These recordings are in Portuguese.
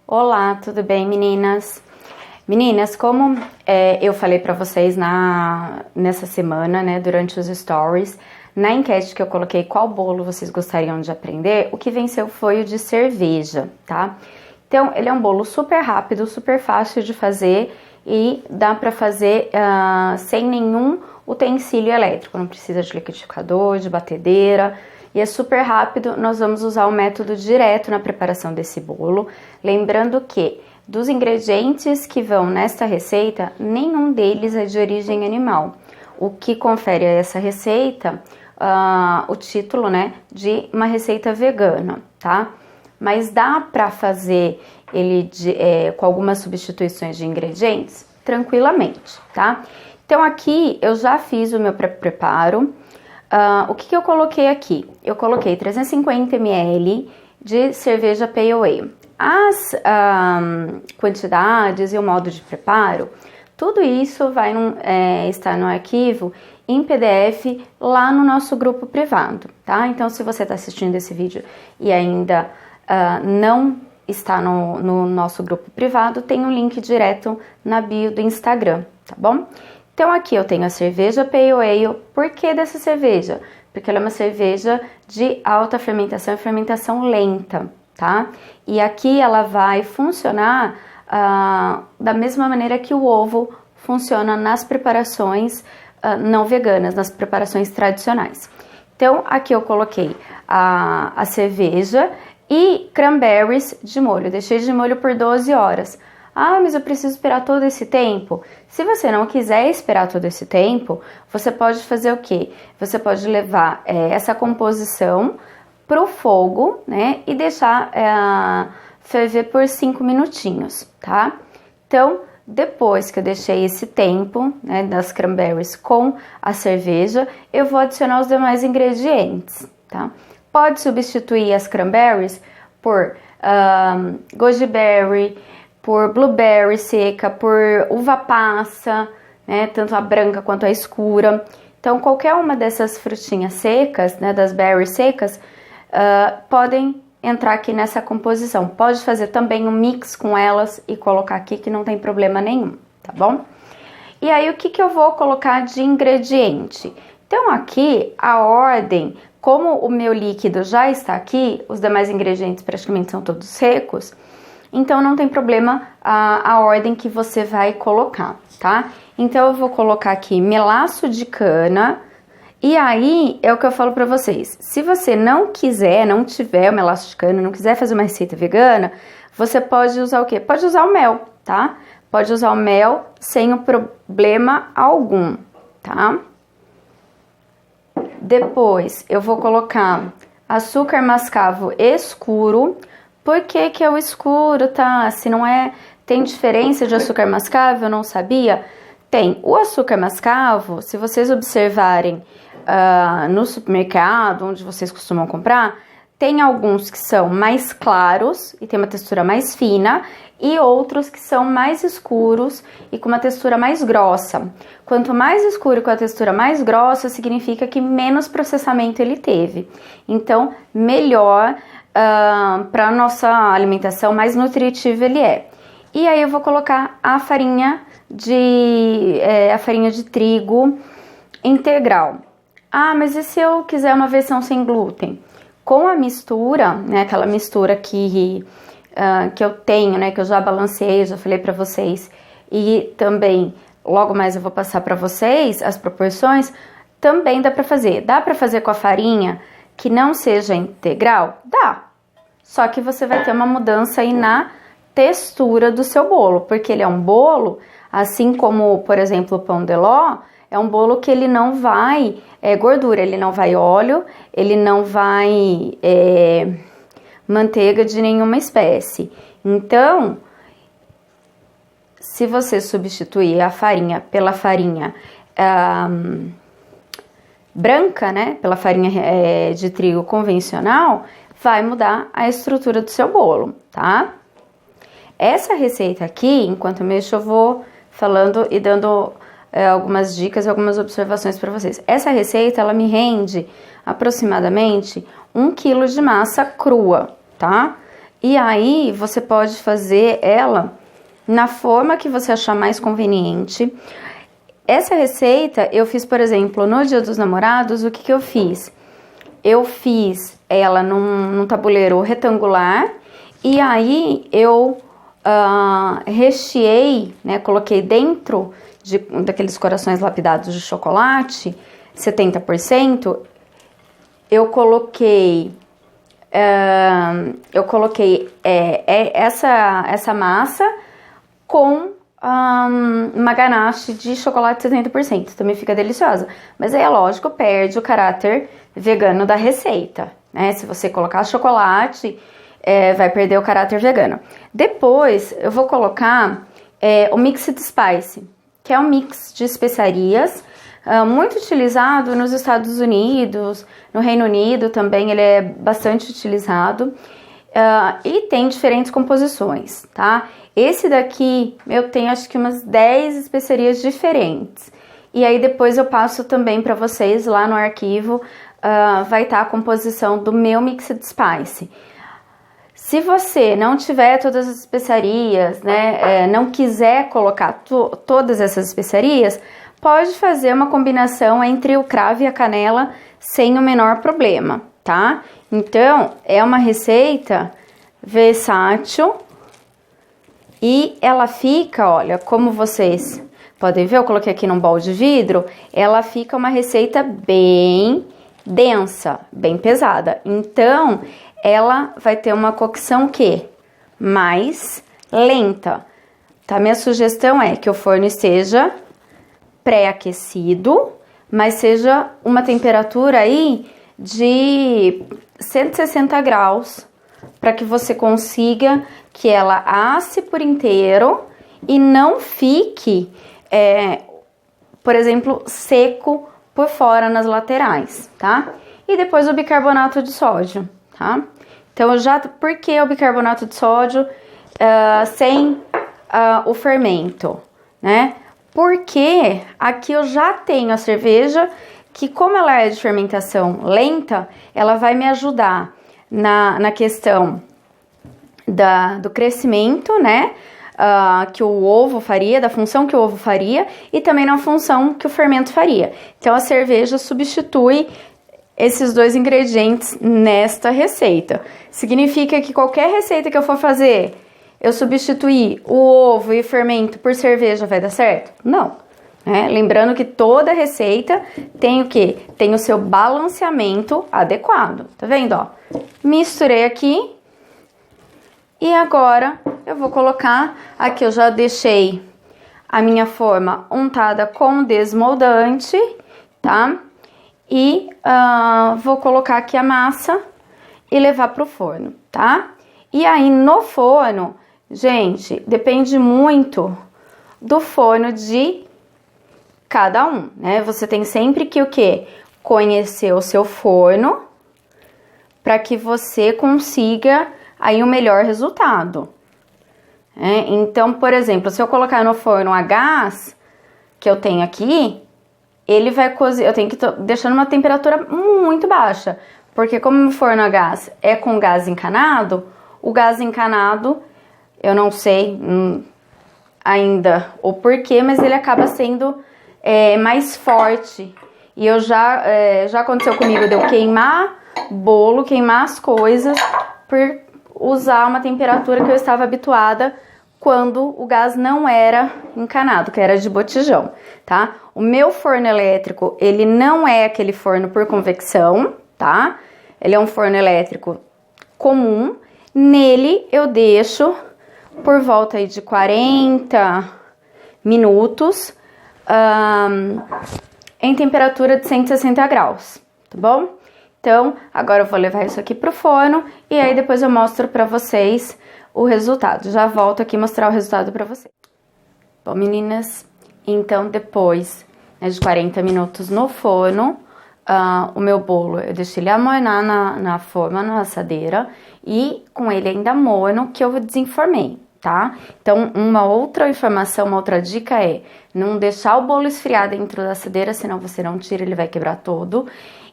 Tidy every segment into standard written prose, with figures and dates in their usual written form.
Olá, tudo bem, meninas? Meninas, como eu falei pra vocês nessa semana, né, durante os stories, na enquete que eu coloquei qual bolo vocês gostariam de aprender, o que venceu foi o de cerveja, tá? Então, ele é um bolo super rápido, super fácil de fazer e dá pra fazer sem nenhum utensílio elétrico, não precisa de liquidificador, de batedeira. E é super rápido, nós vamos usar o método direto na preparação desse bolo. Lembrando que dos ingredientes que vão nesta receita, nenhum deles é de origem animal. O que confere a essa receita o título, né, de uma receita vegana, tá? Mas dá pra fazer ele com algumas substituições de ingredientes tranquilamente, tá? Então aqui eu já fiz o meu preparo. O que eu coloquei aqui? Eu coloquei 350 ml de cerveja Pale Ale. As quantidades e o modo de preparo, tudo isso vai estar no arquivo em PDF lá no nosso grupo privado, tá? Então, se você está assistindo esse vídeo e ainda não está no nosso grupo privado, tem um link direto na bio do Instagram, tá bom? Então aqui eu tenho a cerveja Pale Ale. Por que dessa cerveja? Porque ela é uma cerveja de alta fermentação e fermentação lenta, tá? E aqui ela vai funcionar da mesma maneira que o ovo funciona nas preparações não veganas, nas preparações tradicionais. Então aqui eu coloquei a cerveja e cranberries de molho. Deixei de molho por 12 horas. Ah, mas eu preciso esperar todo esse tempo. Se você não quiser esperar todo esse tempo, você pode fazer o quê? Você pode levar essa composição pro fogo, né? E deixar ferver por 5 minutinhos, tá? Então, depois que eu deixei esse tempo, né, das cranberries com a cerveja, eu vou adicionar os demais ingredientes, tá? Pode substituir as cranberries por goji berry, por blueberry seca, por uva passa, né, tanto a branca quanto a escura. Então, qualquer uma dessas frutinhas secas, né, das berries secas, podem entrar aqui nessa composição. Pode fazer também um mix com elas e colocar aqui que não tem problema nenhum, tá bom? E aí, o que eu vou colocar de ingrediente? Então, aqui, a ordem, como o meu líquido já está aqui, os demais ingredientes praticamente são todos secos, então não tem problema a ordem que você vai colocar, tá? Então eu vou colocar aqui melaço de cana, e aí é o que eu falo pra vocês. Se você não quiser, não tiver o melaço de cana, não quiser fazer uma receita vegana, você pode usar o quê? Pode usar o mel, tá? Pode usar o mel sem problema algum, tá? Depois eu vou colocar açúcar mascavo escuro. Por que que é o escuro, tá? Se não tem diferença de açúcar mascavo, eu não sabia. Tem o açúcar mascavo, se vocês observarem no supermercado, onde vocês costumam comprar, tem alguns que são mais claros e tem uma textura mais fina, e outros que são mais escuros e com uma textura mais grossa. Quanto mais escuro e com a textura mais grossa, significa que menos processamento ele teve. Então, melhor para nossa alimentação, mais nutritivo ele é. E aí eu vou colocar a farinha de trigo integral. Ah, mas e se eu quiser uma versão sem glúten? Com a mistura, né, aquela mistura que eu tenho, né, que eu já balanceei, já falei para vocês, e também logo mais eu vou passar para vocês as proporções, também dá para fazer. Dá para fazer com a farinha que não seja integral? Dá. Só que você vai ter uma mudança aí na textura do seu bolo, porque ele é um bolo, assim como, por exemplo, o pão de ló, é um bolo que ele não vai gordura, ele não vai óleo, ele não vai manteiga de nenhuma espécie. Então, se você substituir a farinha pela farinha branca, né, pela farinha de trigo convencional, vai mudar a estrutura do seu bolo, tá? Essa receita aqui, enquanto eu mexo, eu vou falando e dando algumas dicas e algumas observações para vocês. Essa receita, ela me rende aproximadamente 1 kg de massa crua, tá? E aí você pode fazer ela na forma que você achar mais conveniente. Essa receita eu fiz, por exemplo, no Dia dos Namorados, o que eu fiz? Eu fiz ela num tabuleiro retangular e aí eu recheei, né, coloquei dentro daqueles corações lapidados de chocolate, 70%, eu coloquei essa massa com uma ganache de chocolate 70%, também fica deliciosa. Mas aí é lógico, perde o caráter vegano da receita, né? Se você colocar chocolate, vai perder o caráter vegano. Depois eu vou colocar o Mixed Spice, que é um mix de especiarias, muito utilizado nos Estados Unidos, no Reino Unido também ele é bastante utilizado. E tem diferentes composições, tá? Esse daqui eu tenho acho que umas 10 especiarias diferentes. E aí depois eu passo também para vocês lá no arquivo, vai estar a composição do meu Mixed Spice. Se você não tiver todas as especiarias, né, não quiser colocar todas essas especiarias, pode fazer uma combinação entre o cravo e a canela sem o menor problema, tá? Então, é uma receita versátil e ela fica, olha, como vocês podem ver, eu coloquei aqui num bowl de vidro, ela fica uma receita bem densa, bem pesada. Então, ela vai ter uma cocção que mais lenta, tá? Minha sugestão é que o forno esteja pré-aquecido, mas seja uma temperatura aí de 160 graus, para que você consiga que ela asse por inteiro e não fique, por exemplo, seco por fora nas laterais, tá? E depois o bicarbonato de sódio, tá? Então, por que o bicarbonato de sódio sem o fermento, né? Porque aqui eu já tenho a cerveja que, como ela é de fermentação lenta, ela vai me ajudar na questão do crescimento, né? Que o ovo faria, da função que o ovo faria e também na função que o fermento faria. Então, a cerveja substitui esses dois ingredientes nesta receita. Significa que qualquer receita que eu for fazer, eu substituir o ovo e o fermento por cerveja, vai dar certo? Não. Lembrando que toda receita tem o quê? Tem o seu balanceamento adequado. Tá vendo, ó? Misturei aqui. E agora eu vou colocar, aqui eu já deixei a minha forma untada com desmoldante, tá? E vou colocar aqui a massa e levar pro forno, tá? E aí no forno, gente, depende muito do forno de cada um, né? Você tem sempre que o quê? Conhecer o seu forno para que você consiga aí o melhor resultado. Então, por exemplo, se eu colocar no forno a gás, que eu tenho aqui, ele vai cozer, eu tenho que deixar numa temperatura muito baixa, porque como o forno a gás é com gás encanado, o gás encanado, eu não sei ainda o porquê, mas ele acaba sendo mais forte. E eu já aconteceu comigo de eu queimar bolo, queimar as coisas por usar uma temperatura que eu estava habituada quando o gás não era encanado, que era de botijão, tá? O meu forno elétrico, ele não é aquele forno por convecção, tá? Ele é um forno elétrico comum. Nele eu deixo por volta aí de 40 minutos em temperatura de 160 graus, tá bom? Então, agora eu vou levar isso aqui pro forno e aí depois eu mostro pra vocês o resultado. Já volto aqui mostrar o resultado pra vocês. Bom, meninas, então depois de 40 minutos no forno, o meu bolo eu deixei ele amornar na forma, na assadeira, e com ele ainda morno que eu desenformei, tá? Então, uma outra informação, uma outra dica é não deixar o bolo esfriar dentro da assadeira, senão você não tira, ele vai quebrar todo.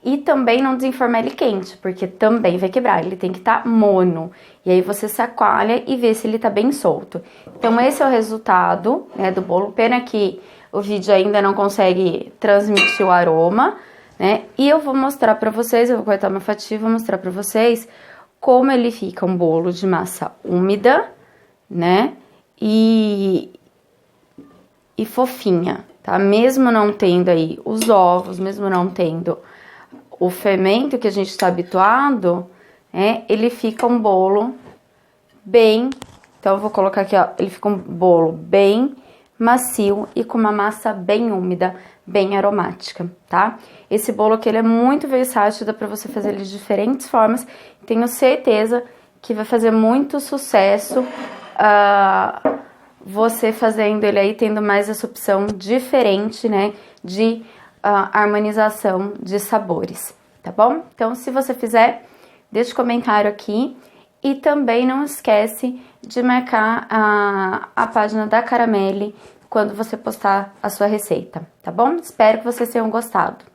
E também não desenformar ele quente, porque também vai quebrar, ele tem que estar mono. E aí você chacoalha e vê se ele tá bem solto. Então esse é o resultado, né, do bolo. Pena que o vídeo ainda não consegue transmitir o aroma, né? E eu vou mostrar pra vocês, eu vou cortar uma fatia e vou mostrar pra vocês como ele fica um bolo de massa úmida, né? E fofinha, tá? Mesmo não tendo aí os ovos, mesmo não tendo o fermento que a gente tá habituado, né? Ele fica um bolo bem... Então, eu vou colocar aqui, ó, ele fica um bolo bem macio e com uma massa bem úmida, bem aromática, tá? Esse bolo aqui, ele é muito versátil, dá pra você fazer ele de diferentes formas. Tenho certeza que vai fazer muito sucesso você fazendo ele aí, tendo mais essa opção diferente, né, de harmonização de sabores, tá bom? Então, se você fizer, deixa um comentário aqui e também não esquece de marcar a página da Caramelle quando você postar a sua receita, tá bom? Espero que vocês tenham gostado.